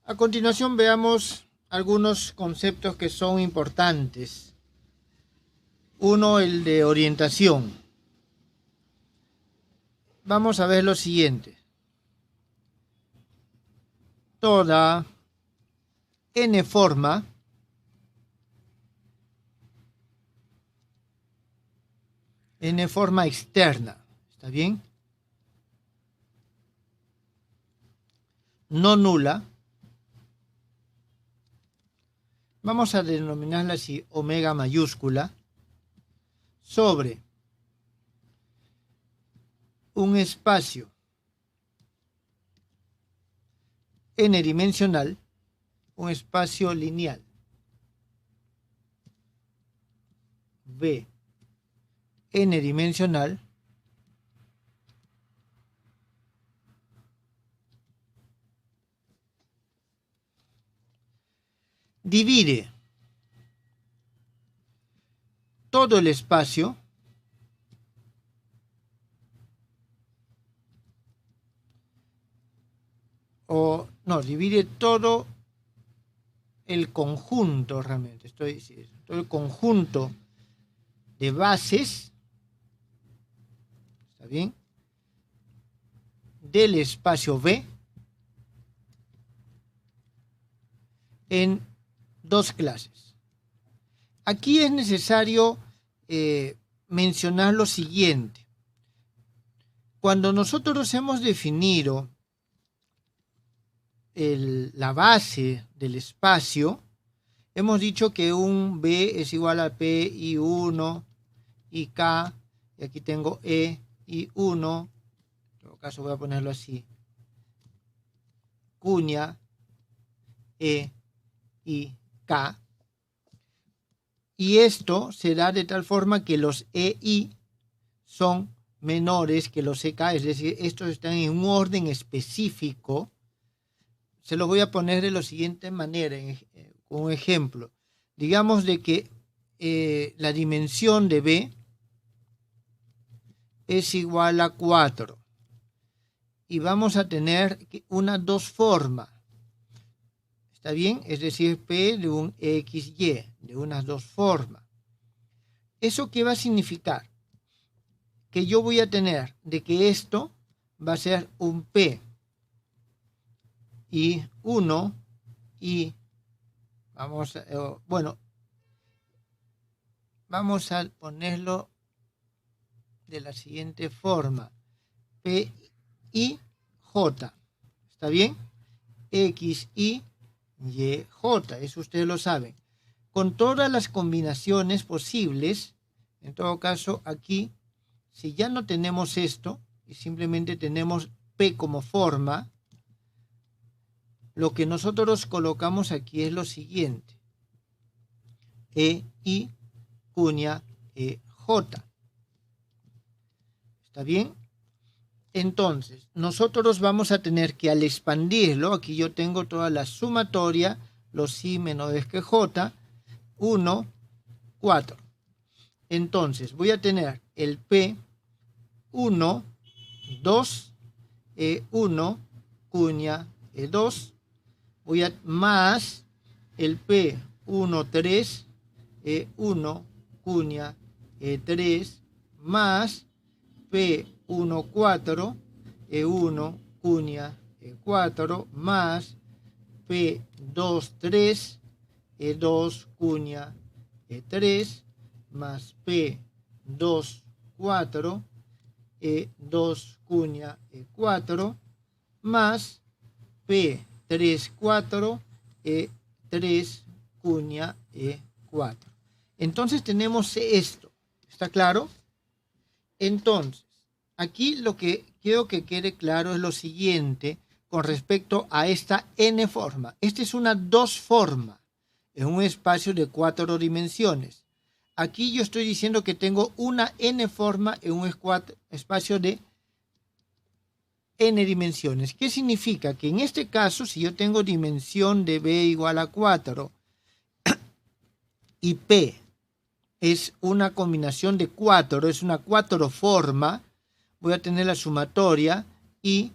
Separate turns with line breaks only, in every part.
A continuación veamos algunos conceptos que son importantes. Uno, el de orientación. Vamos a ver lo siguiente. Toda n-forma externa, ¿está bien? No nula. Vamos a denominarla así, omega mayúscula, sobre un espacio n-dimensional, un espacio lineal, V n-dimensional, divide todo el espacio divide todo el conjunto, realmente estoy diciendo, todo el conjunto de bases, ¿está bien?, del espacio V en dos clases. Aquí es necesario mencionar lo siguiente. Cuando nosotros hemos definido la base del espacio, hemos dicho que un B es igual a P y 1 y K, y aquí tengo E y 1, en todo caso voy a ponerlo así, cuña E y K, y esto se da de tal forma que los EI son menores que los EK, es decir, estos están en un orden específico. Se los voy a poner de la siguiente manera, con un ejemplo. Digamos de que la dimensión de B es igual a 4 y vamos a tener una dos forma. ¿Está bien? Es decir, P de un XY, de unas dos formas. ¿Eso qué va a significar? Que yo voy a tener de que esto va a ser un P y 1 y vamos a ponerlo de la siguiente forma. P y J. ¿Está bien? X, Y, Y, J. Eso ustedes lo saben. Con todas las combinaciones posibles, en todo caso aquí, si ya no tenemos esto y simplemente tenemos P como forma, lo que nosotros colocamos aquí es lo siguiente. E, I, cuña, E, J. ¿Está bien? Entonces, nosotros vamos a tener que al expandirlo, aquí yo tengo toda la sumatoria, los I menores que J, 1, 4. Entonces, voy a tener el P, 1, 2, E1, cuña, E2, voy a más el P, 1, 3, E1, cuña, E3, más P1, 4, E1, cuña, E4, más P2, 3, E2, cuña, E3, más P2, 4, E2, cuña, E4, más P3, 4, E3, cuña, E4. Entonces tenemos esto. ¿Está claro? Entonces, aquí lo que quiero que quede claro es lo siguiente con respecto a esta n-forma. Esta es una dos forma en un espacio de 4 dimensiones. Aquí yo estoy diciendo que tengo una n-forma en un espacio de n dimensiones. ¿Qué significa? Que en este caso, si yo tengo dimensión de B igual a 4 y P es una combinación de 4, es una 4 forma, voy a tener la sumatoria y,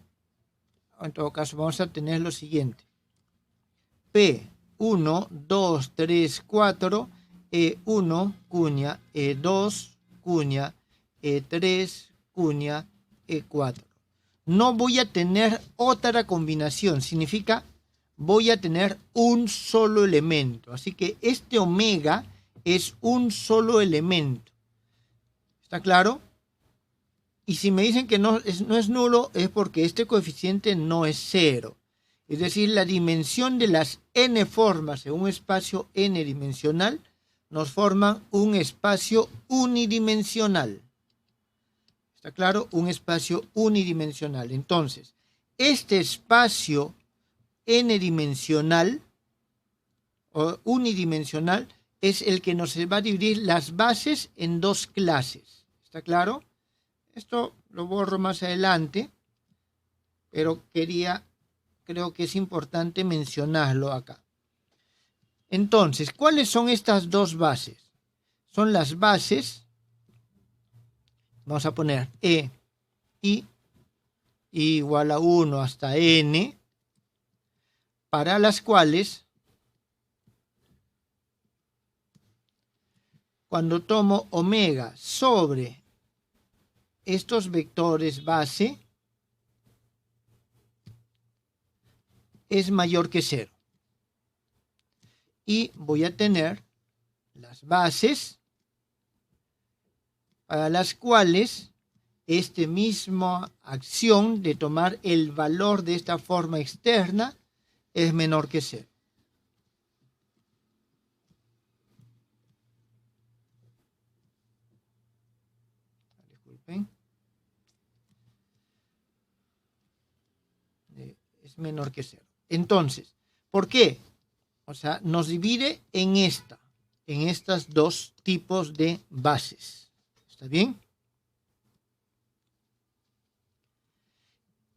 en todo caso, vamos a tener lo siguiente. P, 1, 2, 3, 4, E1, cuña, E2, cuña, E3, cuña, E4. No voy a tener otra combinación, significa voy a tener un solo elemento. Así que este omega es un solo elemento. ¿Está claro? Y si me dicen que no es nulo, es porque este coeficiente no es cero. Es decir, la dimensión de las n formas en un espacio n dimensional nos forman un espacio unidimensional. ¿Está claro? Un espacio unidimensional. Entonces, este espacio n-dimensional o unidimensional es el que nos va a dividir las bases en dos clases. ¿Está claro? Esto lo borro más adelante, pero creo que es importante mencionarlo acá. Entonces, ¿cuáles son estas dos bases? Son las bases, vamos a poner E I igual a 1 hasta N, para las cuales, cuando tomo omega sobre estos vectores base, es mayor que 0. Y voy a tener las bases para las cuales esta misma acción de tomar el valor de esta forma externa es menor que 0. Disculpen. Es menor que 0. Entonces, ¿por qué? O sea, nos divide en estas dos tipos de bases. ¿Está bien?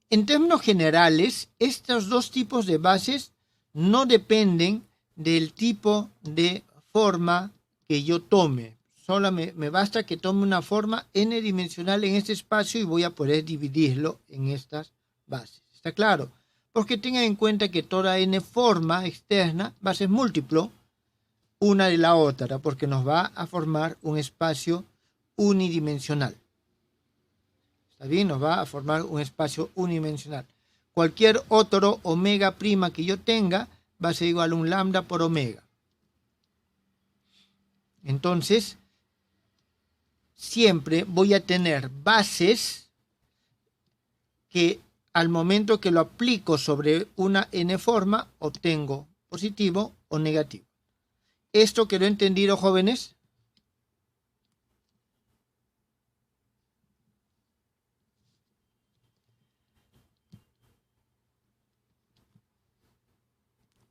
En términos generales, estos dos tipos de bases no dependen del tipo de forma que yo tome. Solo me basta que tome una forma n-dimensional en este espacio y voy a poder dividirlo en estas bases. ¿Está claro? Porque tengan en cuenta que toda n forma externa va a ser múltiplo una de la otra, porque nos va a formar un espacio unidimensional. ¿Está bien? Nos va a formar un espacio unidimensional. Cualquier otro omega prima que yo tenga va a ser igual a un lambda por omega. Entonces, siempre voy a tener bases que al momento que lo aplico sobre una n forma, obtengo positivo o negativo. ¿Esto quedó entendido, jóvenes?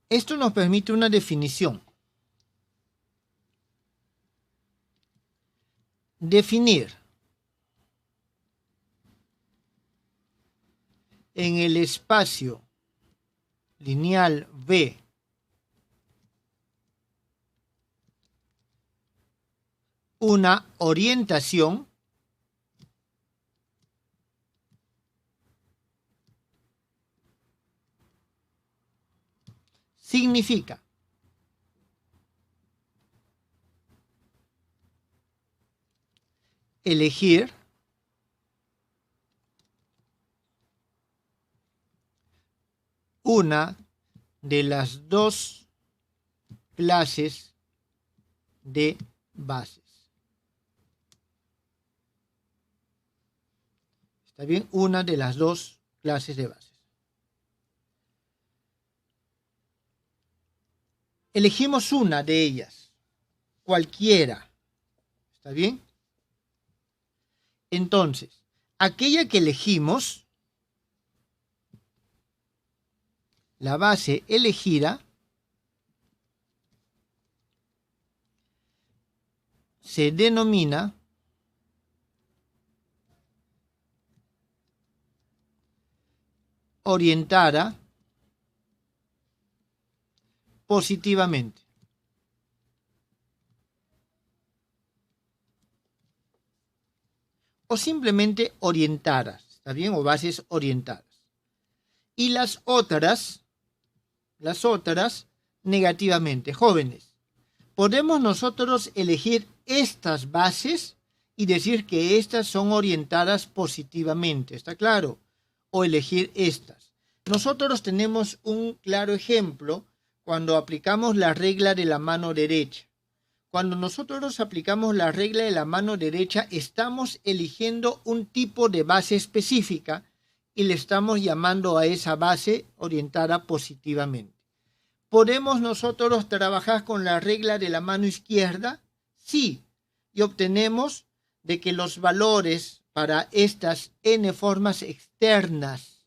Esto nos permite una definición. Definir en el espacio lineal V una orientación significa elegir una de las dos clases de bases. ¿Está bien? Una de las dos clases de bases. Elegimos una de ellas, cualquiera. ¿Está bien? Entonces, aquella que elegimos, la base elegida, se denomina orientada positivamente. O simplemente orientadas, ¿está bien? O bases orientadas. Y las otras negativamente. Jóvenes, podemos nosotros elegir estas bases y decir que estas son orientadas positivamente, ¿está claro? O elegir estas. Nosotros tenemos un claro ejemplo cuando aplicamos la regla de la mano derecha. Cuando nosotros aplicamos la regla de la mano derecha, estamos eligiendo un tipo de base específica y le estamos llamando a esa base orientada positivamente. ¿Podemos nosotros trabajar con la regla de la mano izquierda? Sí, y obtenemos de que los valores para estas n formas externas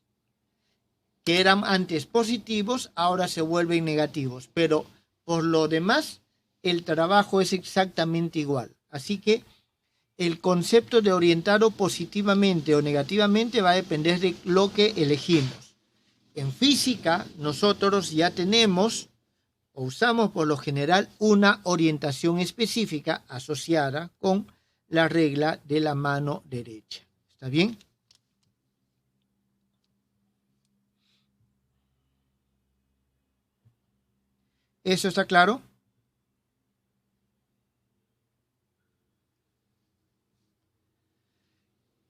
que eran antes positivos, ahora se vuelven negativos, pero por lo demás, el trabajo es exactamente igual. Así que el concepto de orientado positivamente o negativamente va a depender de lo que elegimos. En física, nosotros ya tenemos o usamos por lo general una orientación específica asociada con la regla de la mano derecha. ¿Está bien? ¿Eso está claro?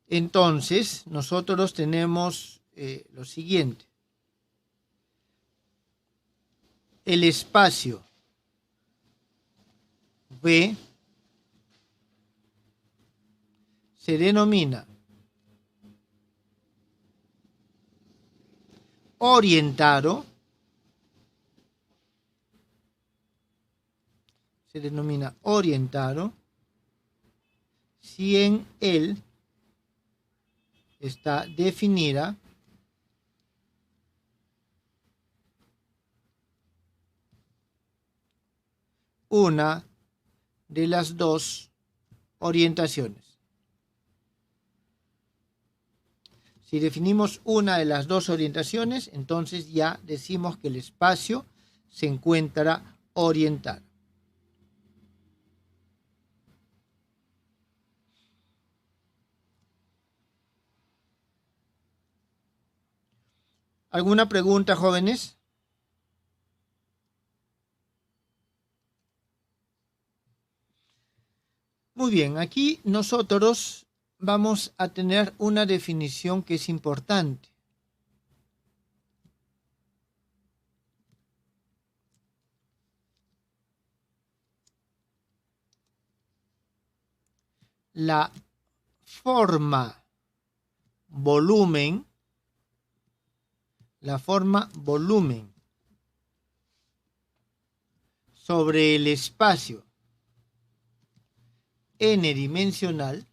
Entonces, nosotros tenemos lo siguiente. El espacio V se denomina orientado, si en él está definida una de las dos orientaciones. Si definimos una de las dos orientaciones, entonces ya decimos que el espacio se encuentra orientado. ¿Alguna pregunta, jóvenes? Muy bien, aquí nosotros vamos a tener una definición que es importante. La forma volumen sobre el espacio n-dimensional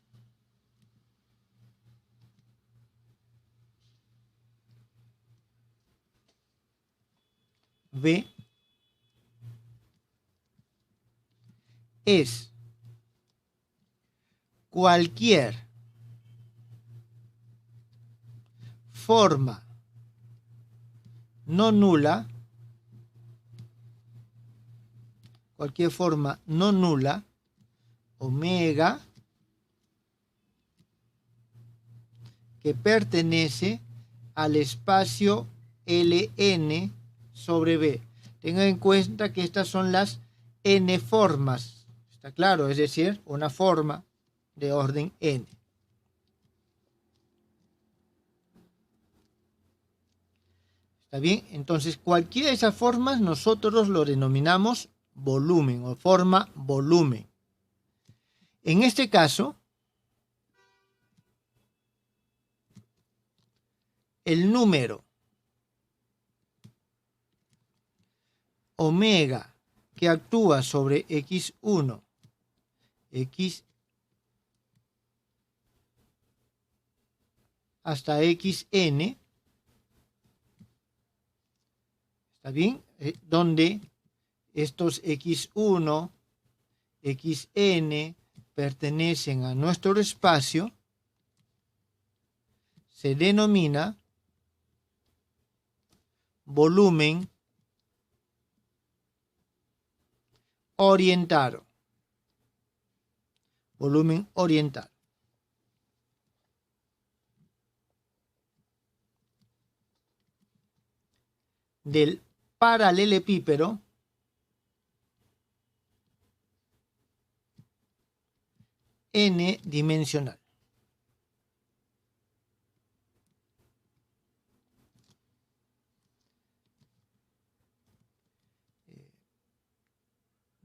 V es cualquier forma no nula, omega, que pertenece al espacio Ln sobre V. Tengan en cuenta que estas son las n formas, ¿está claro? Es decir, una forma de orden n. ¿Está bien? Entonces, cualquiera de esas formas nosotros lo denominamos volumen o forma volumen. En este caso, el número omega que actúa sobre x1, x hasta xn, ¿está bien? Donde estos x1, xn pertenecen a nuestro espacio, se denomina volumen orientado. Volumen orientado. Del paralelepípedo n-dimensional.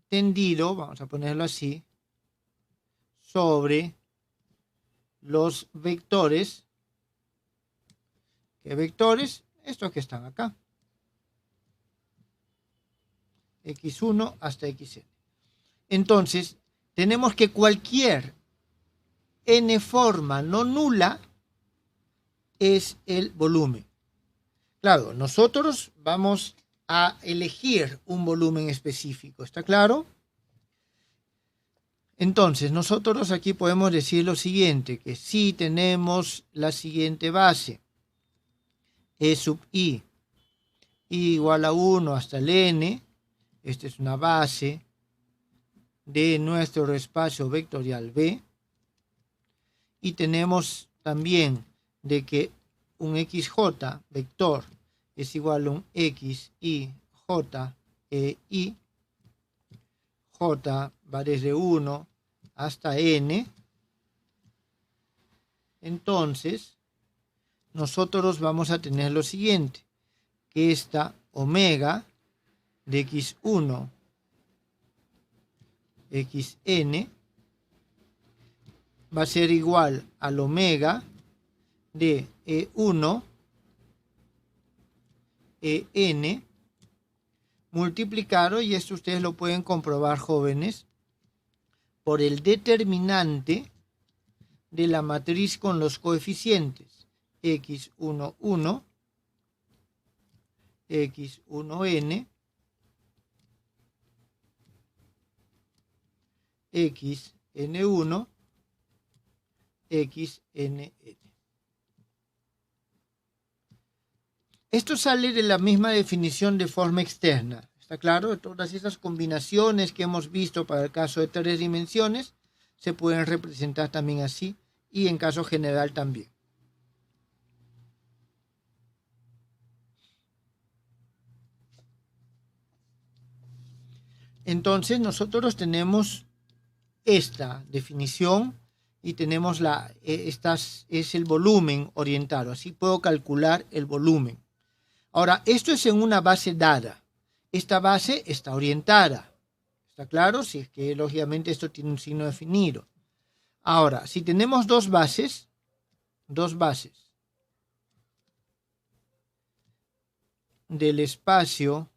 Tendido, vamos a ponerlo así, sobre los vectores. ¿Qué vectores? Estos que están acá. x1 hasta xn. Entonces, tenemos que cualquier n forma no nula es el volumen. Claro, nosotros vamos a elegir un volumen específico, ¿está claro? Entonces, nosotros aquí podemos decir lo siguiente, que si tenemos la siguiente base, E sub i igual a 1 hasta el n, esta es una base de nuestro espacio vectorial B, y tenemos también de que un xj vector es igual a un x, y, j, e, i. J va desde 1 hasta n. Entonces, nosotros vamos a tener lo siguiente, que esta omega de x1, xn, va a ser igual al omega de E1, En, multiplicado, y esto ustedes lo pueden comprobar, jóvenes, por el determinante de la matriz con los coeficientes x11, x1n, xn1, xnn. Esto sale de la misma definición de forma externa. ¿Está claro? Todas esas combinaciones que hemos visto para el caso de 3 dimensiones se pueden representar también así, y en caso general también. Entonces nosotros tenemos esta definición y tenemos es el volumen orientado. Así puedo calcular el volumen. Ahora, esto es en una base dada. Esta base está orientada. ¿Está claro? Si es que lógicamente esto tiene un signo definido. Ahora, si tenemos dos bases del espacio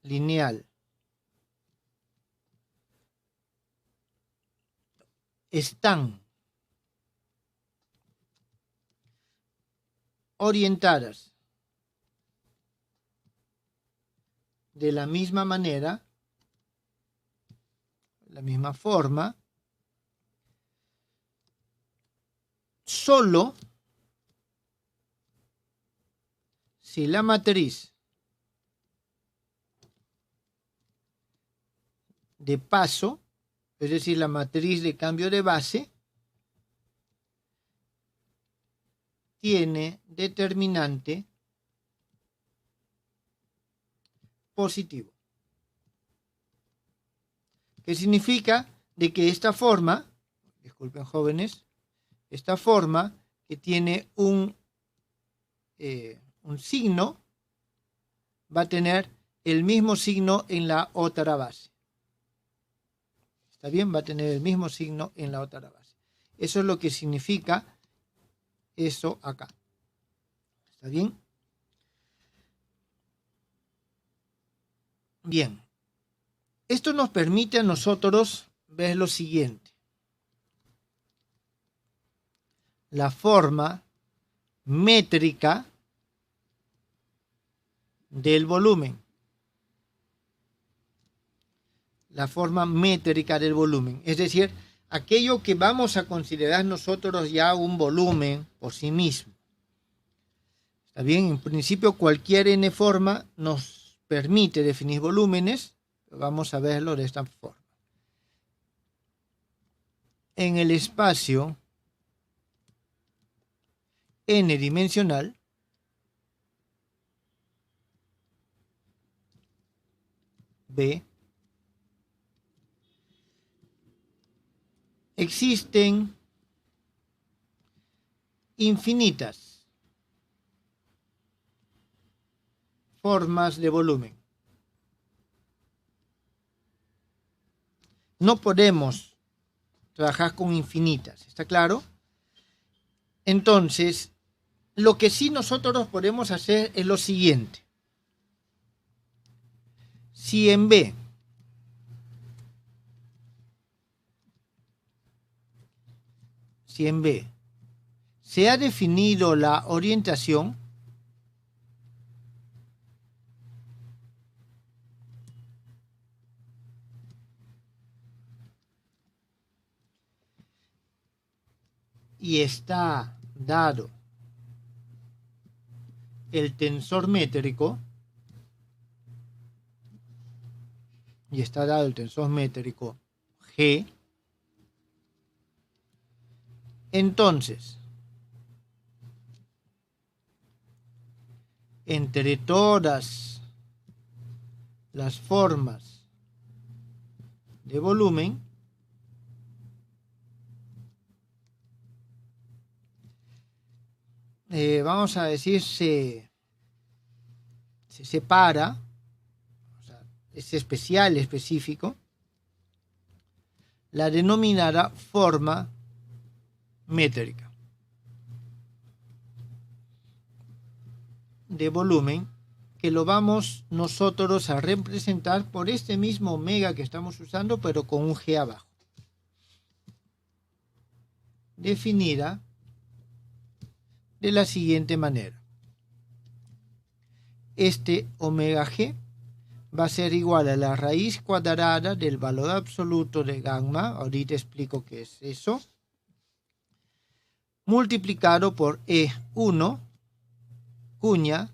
lineal están orientadas de la misma manera, la misma forma, solo si la matriz de paso, es decir, la matriz de cambio de base, tiene determinante positivo. ¿Qué significa? De que esta forma, disculpen jóvenes, esta forma que tiene un signo, va a tener el mismo signo en la otra base. ¿Está bien? Va a tener el mismo signo en la otra base. Eso es lo que significa eso acá. ¿Está bien? Bien. Esto nos permite a nosotros ver lo siguiente. La forma métrica del volumen. La forma métrica del volumen. Es decir, aquello que vamos a considerar nosotros ya un volumen por sí mismo. ¿Está bien? En principio cualquier n forma nos permite definir volúmenes. Vamos a verlo de esta forma. En el espacio n-dimensional, B, existen infinitas formas de volumen. No podemos trabajar con infinitas, ¿está claro? Entonces, lo que sí nosotros podemos hacer es lo siguiente. Si en B se ha definido la orientación, y está dado el tensor métrico, G, entonces, entre todas las formas de volumen, vamos a decir, se separa, o sea, es especial, específico, la denominada forma métrica de volumen, que lo vamos nosotros a representar por este mismo omega que estamos usando, pero con un G abajo. Definida de la siguiente manera. Este omega G va a ser igual a la raíz cuadrada del valor absoluto de gamma, ahorita explico qué es eso, multiplicado por E1 cuña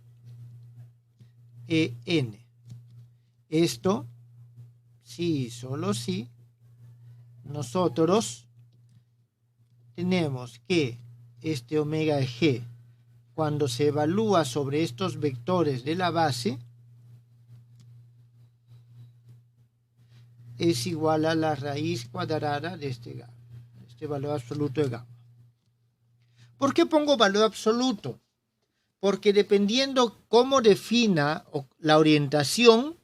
EN. Esto, sí, solo sí, nosotros tenemos que este omega G, cuando se evalúa sobre estos vectores de la base, es igual a la raíz cuadrada de este valor absoluto de gamma. ¿Por qué pongo valor absoluto? Porque dependiendo cómo defina la orientación,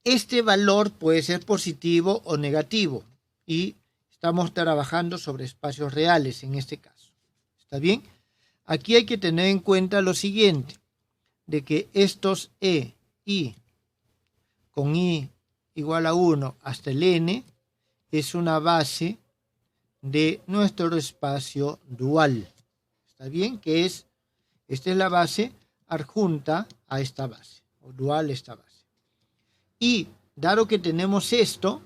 este valor puede ser positivo o negativo. Y estamos trabajando sobre espacios reales en este caso. ¿Está bien? Aquí hay que tener en cuenta lo siguiente, de que estos E, I, con I igual a 1 hasta el N, es una base de nuestro espacio dual. ¿Está bien? Que esta es la base adjunta a esta base, o dual a esta base. Y dado que tenemos esto,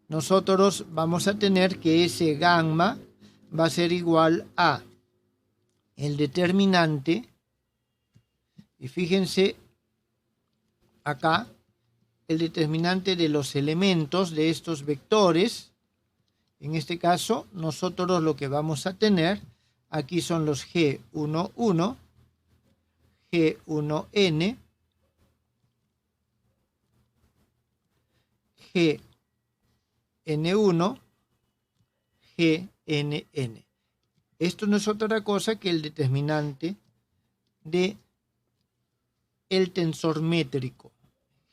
nosotros vamos a tener que ese gamma va a ser igual a el determinante, y fíjense acá, el determinante de los elementos de estos vectores. En este caso, nosotros lo que vamos a tener aquí son los G11, G1N, GN1, GNN. Esto no es otra cosa que el determinante de el tensor métrico.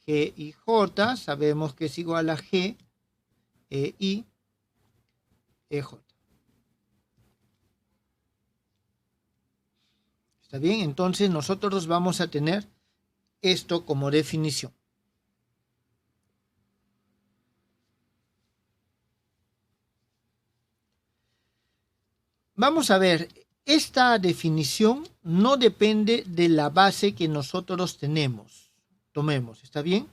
G y J sabemos que es igual a G, E, I, E, J. ¿Está bien? Entonces nosotros vamos a tener esto como definición. Vamos a ver, esta definición no depende de la base que nosotros tomemos, ¿está bien?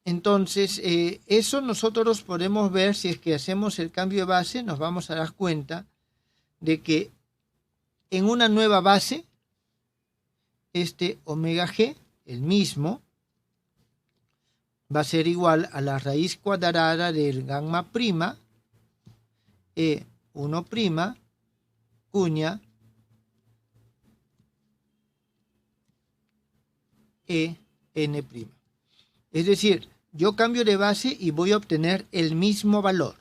Entonces, eso nosotros podemos ver si es que hacemos el cambio de base, nos vamos a dar cuenta de que en una nueva base, este omega G, el mismo, va a ser igual a la raíz cuadrada del gamma prima, E1', cuña, EN'. Es decir, yo cambio de base y voy a obtener el mismo valor.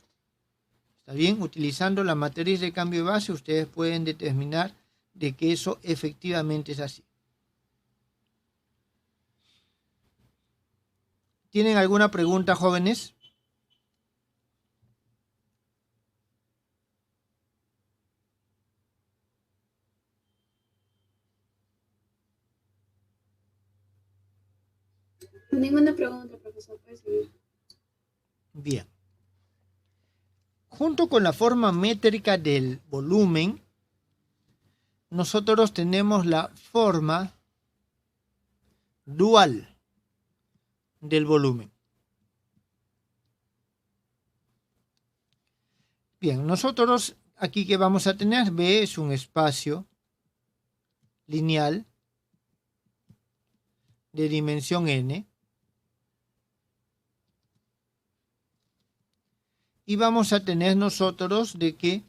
¿Está bien? Utilizando la matriz de cambio de base, ustedes pueden determinar de que eso efectivamente es así. ¿Tienen alguna pregunta, jóvenes?
Ninguna pregunta, profesor. Puede seguir.
Bien. Junto con la forma métrica del volumen, nosotros tenemos la forma dual del volumen. Bien, nosotros aquí que vamos a tener, B es un espacio lineal de dimensión n. Y vamos a tener nosotros de que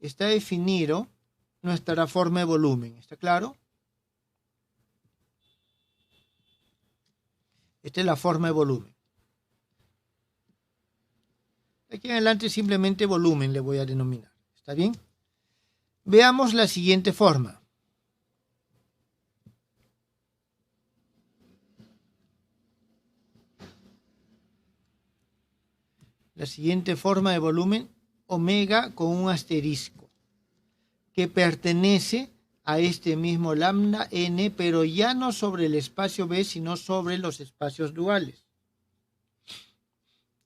está definido nuestra forma de volumen. ¿Está claro? Esta es la forma de volumen. De aquí en adelante simplemente volumen le voy a denominar. ¿Está bien? Veamos la siguiente forma. La siguiente forma de volumen, omega con un asterisco, que pertenece a este mismo lambda n, pero ya no sobre el espacio B, sino sobre los espacios duales.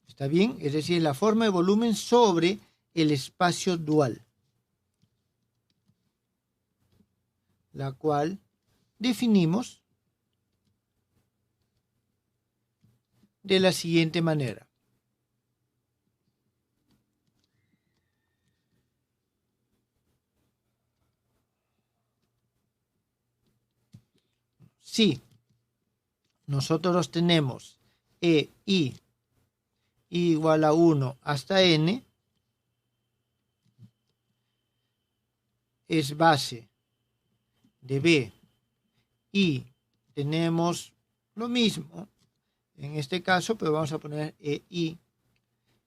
¿Está bien? Es decir, la forma de volumen sobre el espacio dual, la cual definimos de la siguiente manera. Si nosotros tenemos EI igual a 1 hasta n, es base de B, y tenemos lo mismo en este caso, pero vamos a poner EI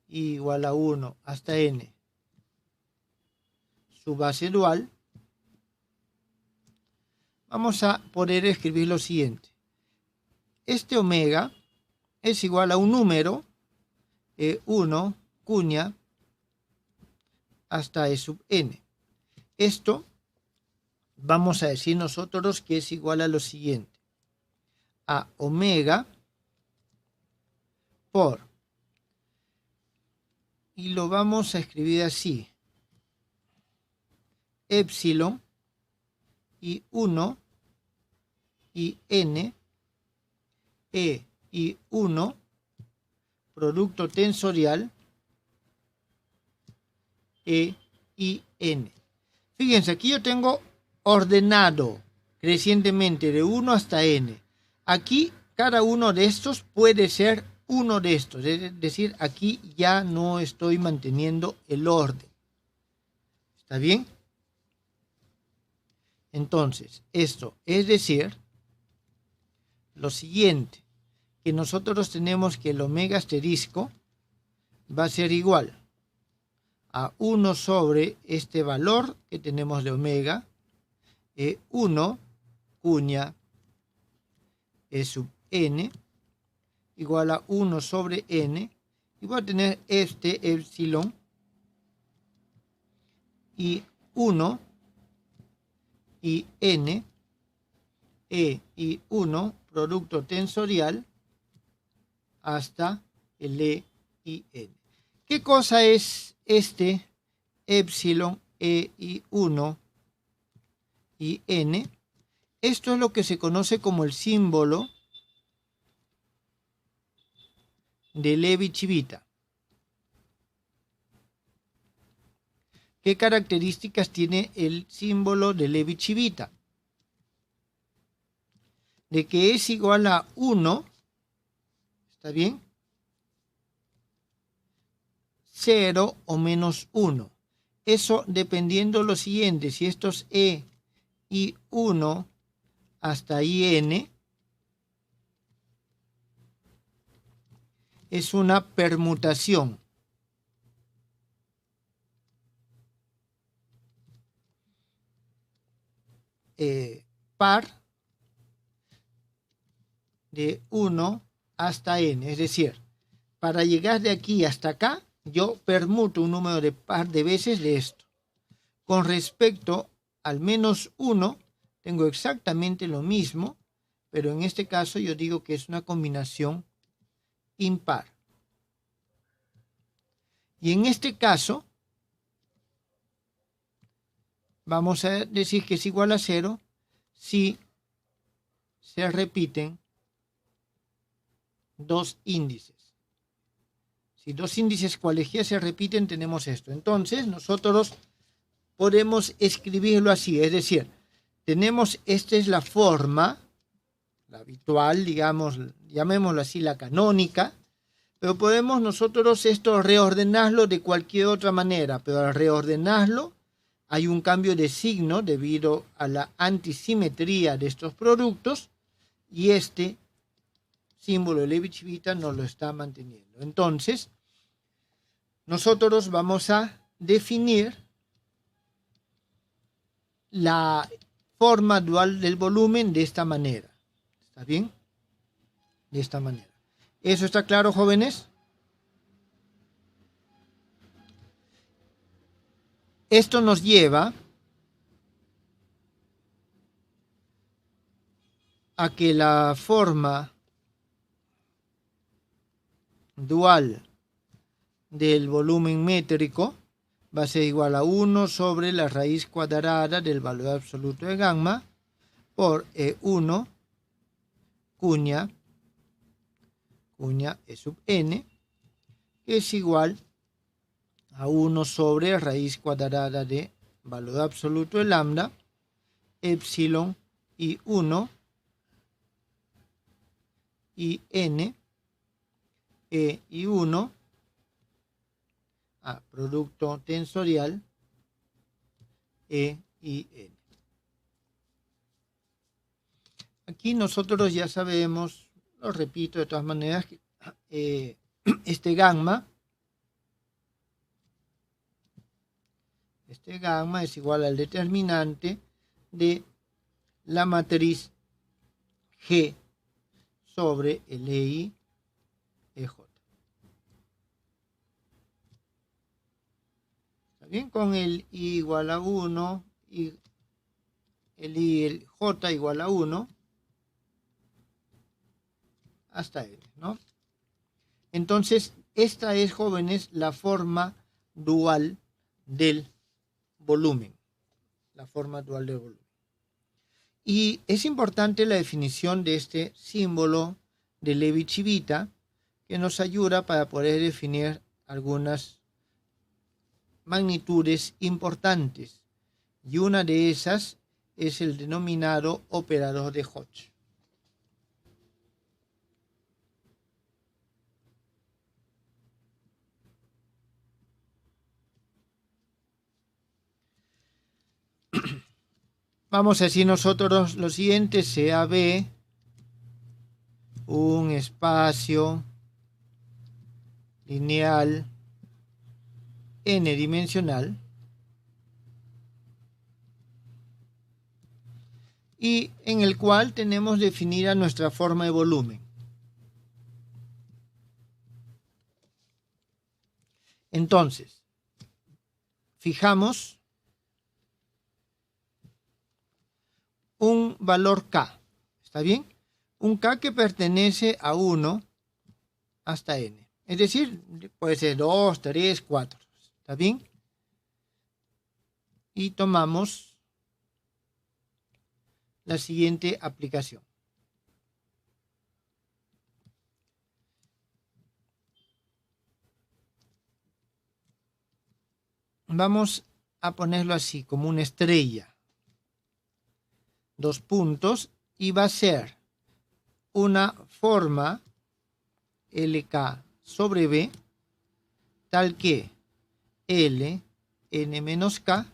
igual a 1 hasta n, su base dual, vamos a poder escribir lo siguiente. Este omega es igual a un número, 1 cuña hasta E sub n. Esto vamos a decir nosotros que es igual a lo siguiente. A omega por, y lo vamos a escribir así, epsilon y 1 y n, e y 1, producto tensorial, e y n. Fíjense, aquí yo tengo ordenado crecientemente de 1 hasta n. Aquí cada uno de estos puede ser uno de estos, es decir, aquí ya no estoy manteniendo el orden. ¿Está bien? Entonces, esto es decir, lo siguiente, que nosotros tenemos que el omega asterisco va a ser igual a 1 sobre este valor que tenemos de omega, 1 cuña E sub n, igual a 1 sobre n, y voy a tener este epsilon y 1 y n, e y 1, producto tensorial, hasta el e y n. ¿Qué cosa es este epsilon, e y 1 y n? Esto es lo que se conoce como el símbolo de Levi-Civita. ¿Qué características tiene el símbolo de Levi-Civita? De que es igual a 1, ¿está bien? 0 o menos 1. Eso dependiendo lo siguiente, si esto es e y 1 hasta in, es una permutación. Par de 1 hasta n, es decir, para llegar de aquí hasta acá, yo permuto un número de par de veces de esto. Con respecto al menos 1, tengo exactamente lo mismo, pero en este caso yo digo que es una combinación impar. Y en este caso, vamos a decir que es igual a 0 si se repiten dos índices. Si dos índices cualesquiera se repiten, tenemos esto. Entonces, nosotros podemos escribirlo así, es decir, tenemos, esta es la forma, la habitual, digamos, llamémoslo así, la canónica, pero podemos nosotros esto reordenarlo de cualquier otra manera, pero al reordenarlo hay un cambio de signo debido a la antisimetría de estos productos y este símbolo de Levi-Civita nos lo está manteniendo. Entonces, nosotros vamos a definir la forma dual del volumen de esta manera. ¿Está bien? De esta manera. ¿Eso está claro, jóvenes? Esto nos lleva a que la forma dual del volumen métrico va a ser igual a 1 sobre la raíz cuadrada del valor absoluto de gamma por E1 cuña E sub n, que es igual a 1 sobre raíz cuadrada de valor absoluto de lambda, epsilon y 1 y n, e y 1, a producto tensorial, e y n. Aquí nosotros ya sabemos, lo repito de todas maneras, que este gamma es igual al determinante de la matriz G sobre el EI EJ. ¿Está bien? Con el I igual a 1 y el I y el J igual a 1 hasta L, ¿no? Entonces, esta es, jóvenes, la forma dual del volumen. La forma dual del volumen. Y es importante la definición de este símbolo de Levi-Civita que nos ayuda para poder definir algunas magnitudes importantes. Y una de esas es el denominado operador de Hodge. Vamos a decir nosotros lo siguiente: sea B un espacio lineal n-dimensional y en el cual tenemos definida nuestra forma de volumen. Entonces, fijamos un valor K, ¿está bien? Un K que pertenece a 1 hasta n. Es decir, puede ser 2, 3, 4, ¿está bien? Y tomamos la siguiente aplicación. Vamos a ponerlo así, como una estrella. 2 puntos, y va a ser una forma LK sobre B, tal que L n menos K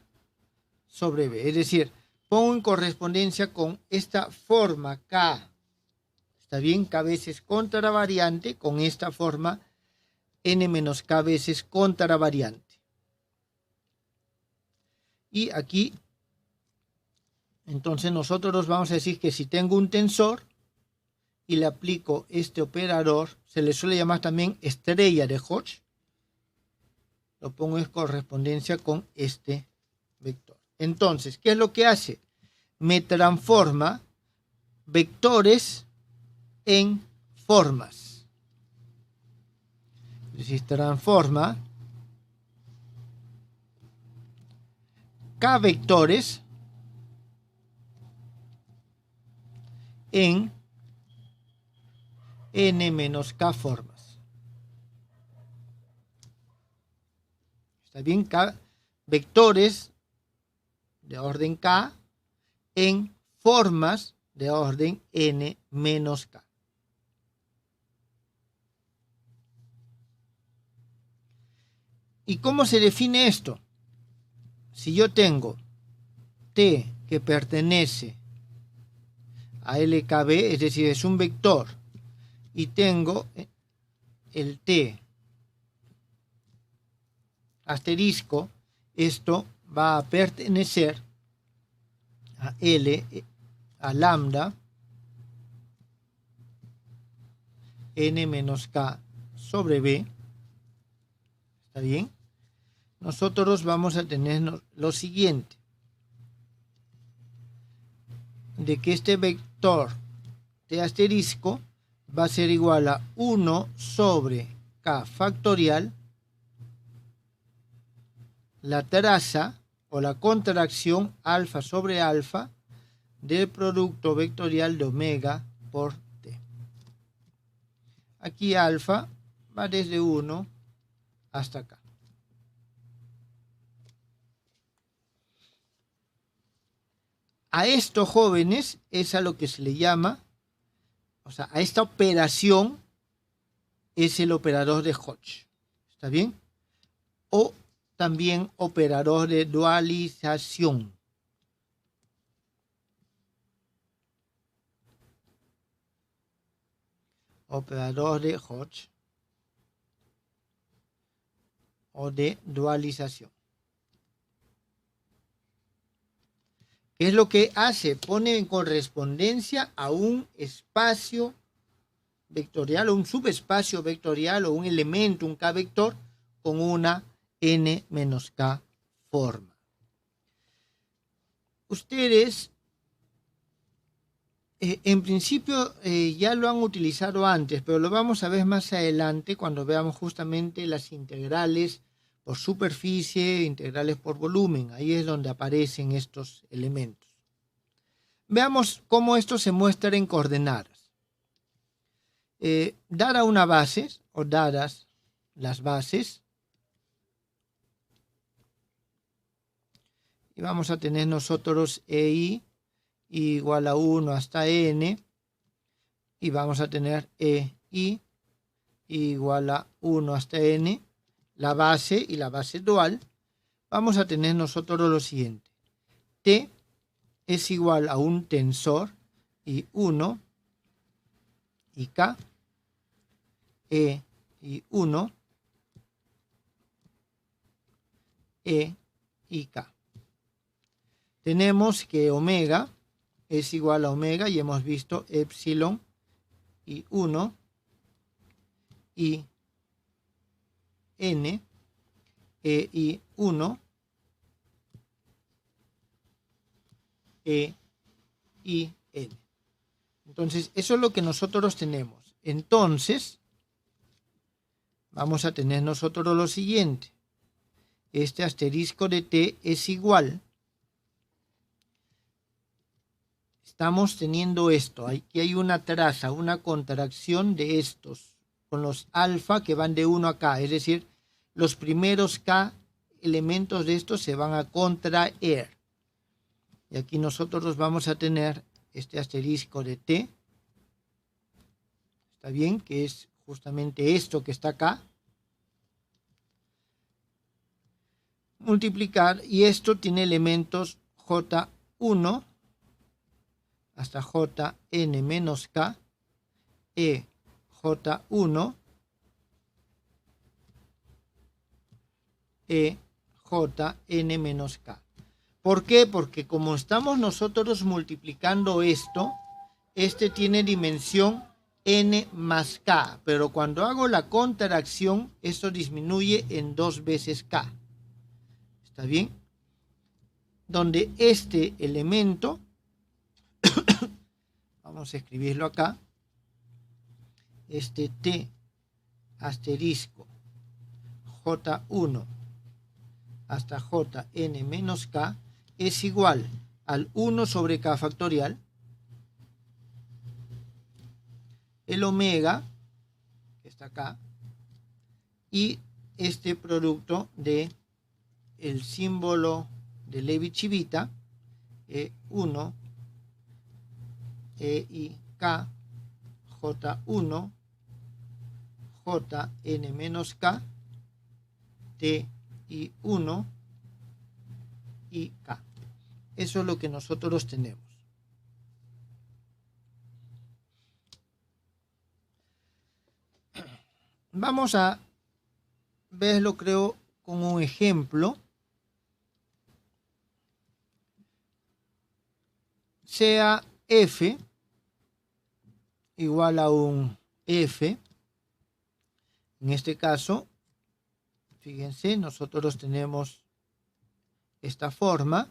sobre B. Es decir, pongo en correspondencia con esta forma K. Está bien, K veces contravariante con esta forma n menos k veces contravariante. Y aquí, entonces nosotros vamos a decir que si tengo un tensor y le aplico este operador, se le suele llamar también estrella de Hodge, lo pongo en correspondencia con este vector. Entonces, ¿qué es lo que hace? Me transforma vectores en formas. Es decir, transforma k vectores en n menos k formas. ¿Está bien? K vectores de orden k en formas de orden n menos k. ¿Y cómo se define esto? Si yo tengo t que pertenece a LKB, es decir, es un vector, y tengo el t asterisco, esto va a pertenecer a L, a lambda, n menos k sobre b. ¿Está bien? Nosotros vamos a tener lo siguiente, de que este vector t asterisco va a ser igual a 1 sobre k factorial, la traza o la contracción alfa sobre alfa del producto vectorial de omega por t. Aquí alfa va desde 1 hasta acá. A esto, jóvenes, es a lo que se le llama, o sea, a esta operación es el operador de Hodge. ¿Está bien? O también operador de dualización. Operador de Hodge o de dualización. ¿Qué es lo que hace? Pone en correspondencia a un espacio vectorial o un subespacio vectorial o un elemento, un k vector, con una n menos k forma. Ustedes en principio ya lo han utilizado antes, pero lo vamos a ver más adelante cuando veamos justamente las integrales por superficie, integrales por volumen. Ahí es donde aparecen estos elementos. Veamos cómo esto se muestra en coordenadas. Dada una base, o dadas las bases, y vamos a tener nosotros EI igual a 1 hasta n, y vamos a tener EI igual a 1 hasta n, la base y la base dual. Vamos a tener nosotros lo siguiente. T es igual a un tensor y 1 y K, E y 1, E y K. Tenemos que omega es igual a omega y hemos visto epsilon y 1 y n, E y 1, E y n. Entonces, eso es lo que nosotros tenemos. Entonces, vamos a tener nosotros lo siguiente. Este asterisco de t es igual. Estamos teniendo esto. Aquí hay una traza, una contracción de estos, con los alfa que van de 1 a k. Es decir, los primeros k elementos de estos se van a contraer. Y aquí nosotros vamos a tener este asterisco de t. ¿Está bien? Que es justamente esto que está acá. Multiplicar, y esto tiene elementos J1 hasta Jn menos k, E J1, E, J, N menos K. ¿Por qué? Porque como estamos nosotros multiplicando esto, este tiene dimensión N más K, pero cuando hago la contracción, esto disminuye en 2 veces K. ¿Está bien? Donde este elemento, vamos a escribirlo acá, este T asterisco J1 hasta Jn menos K es igual al 1 sobre K factorial, el omega, que está acá, y este producto de el símbolo de Levi-Civita, E1, E y K, J1, Jn menos K, T y 1 y K. Eso es lo que nosotros tenemos. Vamos a verlo, creo, con un ejemplo. Sea F igual a un F. En este caso, fíjense, nosotros tenemos esta forma.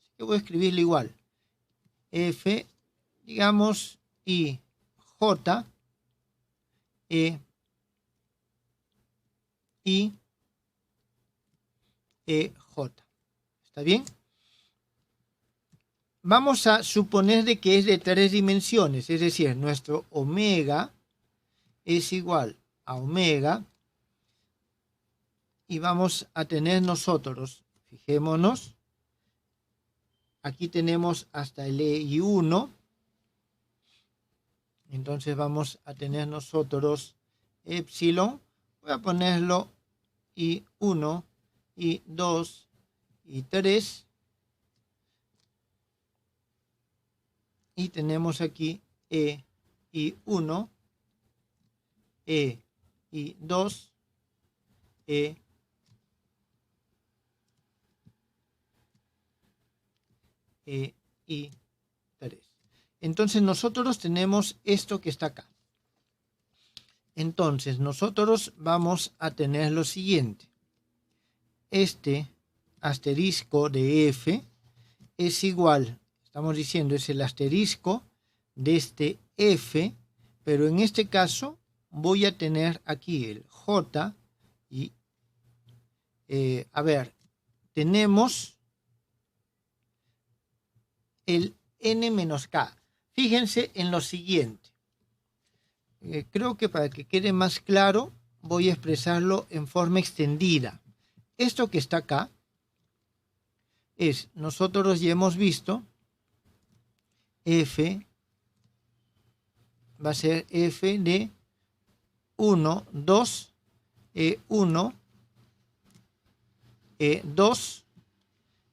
Así que voy a escribirlo igual. F, digamos, y J, E, I, E, J. ¿Está bien? Vamos a suponer de que es de 3 dimensiones, es decir, nuestro omega es igual a omega y vamos a tener nosotros, fijémonos, aquí tenemos hasta el I1, entonces vamos a tener nosotros epsilon, voy a ponerlo I1, I2, I3, y tenemos aquí E I1, E I2, E I3. Entonces nosotros tenemos esto que está acá. Entonces nosotros vamos a tener lo siguiente. Este asterisco de F es igual, estamos diciendo, es el asterisco de este F, pero en este caso voy a tener aquí el J y, a ver, tenemos el N menos K. Fíjense en lo siguiente. Creo que para que quede más claro voy a expresarlo en forma extendida. Esto que está acá es, nosotros ya hemos visto, F va a ser F de 1, 2, E1, E2,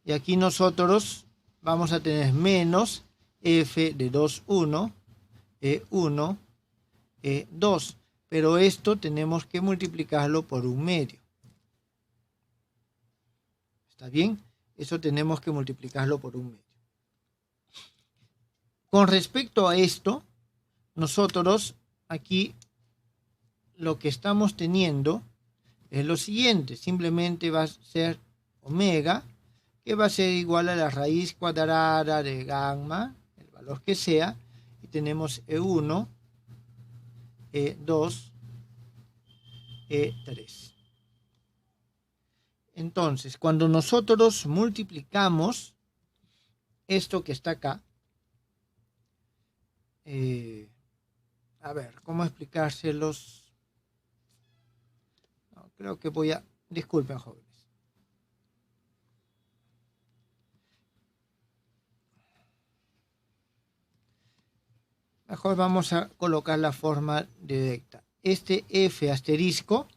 y aquí nosotros vamos a tener menos F de 2, 1, E1, E2, pero esto tenemos que multiplicarlo por un medio. ¿Está bien? Eso tenemos que multiplicarlo por un medio. Con respecto a esto, nosotros aquí lo que estamos teniendo es lo siguiente. Simplemente va a ser omega, que va a ser igual a la raíz cuadrada de gamma, el valor que sea, y tenemos E1, E2, E3. Entonces, cuando nosotros multiplicamos esto que está acá, a ver, ¿cómo explicárselos? No, creo que voy a... Disculpen, jóvenes. Mejor vamos a colocar la forma directa. Este F asterisco,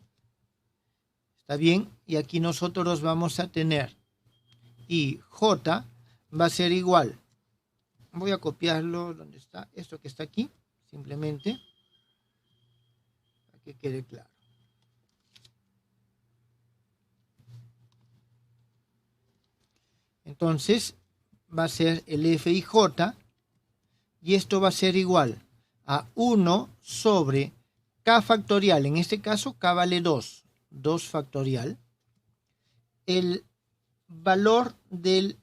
¿está bien? Y aquí nosotros vamos a tener, y J va a ser igual. Voy a copiarlo, ¿dónde está? Esto que está aquí, simplemente, para que quede claro. Entonces va a ser el f y j, y esto va a ser igual a 1 sobre k factorial. En este caso k vale 2, 2 factorial. El valor del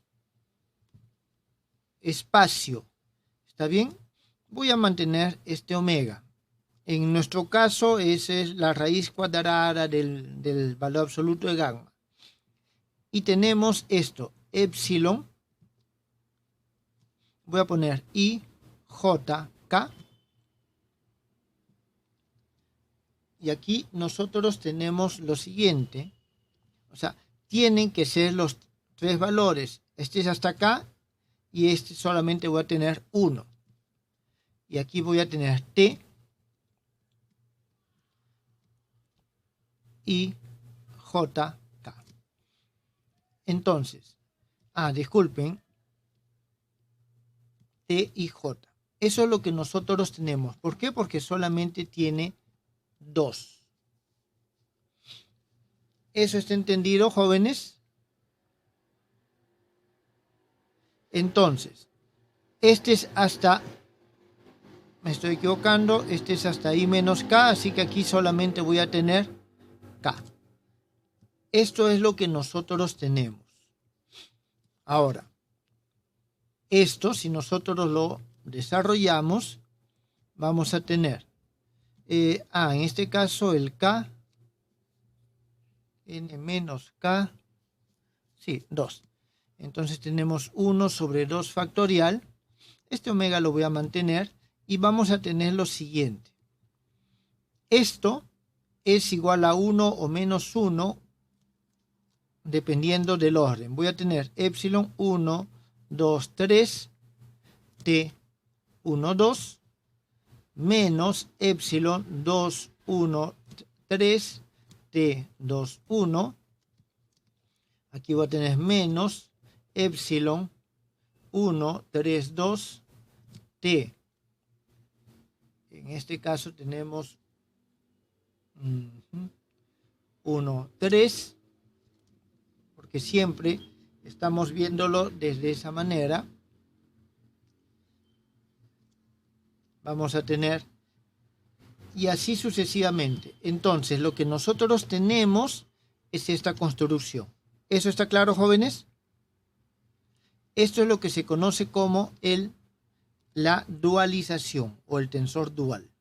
espacio, ¿está bien? Voy a mantener este omega. En nuestro caso, esa es la raíz cuadrada del valor absoluto de gamma. Y tenemos esto, epsilon. Voy a poner i, j, k. Y aquí nosotros tenemos lo siguiente. O sea, tienen que ser los tres valores. Este es hasta acá y este solamente voy a tener 1. Y aquí voy a tener t y j, k. Entonces, disculpen, t y j. Eso es lo que nosotros tenemos. ¿Por qué? Porque solamente tiene 2. ¿Eso está entendido, jóvenes? Entonces, este es hasta, me estoy equivocando, este es hasta i menos k, así que aquí solamente voy a tener k. Esto es lo que nosotros tenemos. Ahora, esto, si nosotros lo desarrollamos, vamos a tener, en este caso el k, n menos k, sí, 2. Entonces tenemos 1 sobre 2 factorial. Este omega lo voy a mantener y vamos a tener lo siguiente. Esto es igual a 1 o menos 1 dependiendo del orden. Voy a tener epsilon 1, 2, 3, t 1, 2, menos epsilon 2, 1, 3, t 2, 1. Aquí voy a tener menos epsilon 1, 3, 2, t. En este caso tenemos 1, 3, porque siempre estamos viéndolo desde esa manera. Vamos a tener, y así sucesivamente. Entonces, lo que nosotros tenemos es esta construcción. ¿Eso está claro, jóvenes? Esto es lo que se conoce como la dualización o el tensor dual.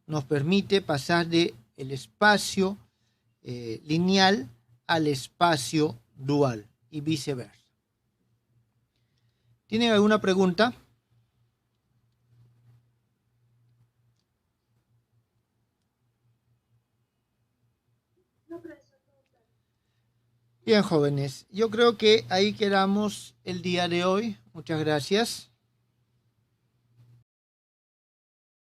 Nos permite pasar del espacio lineal al espacio dual y viceversa. ¿Tienen alguna pregunta? Bien, jóvenes, yo creo que ahí quedamos el día de hoy. Muchas gracias.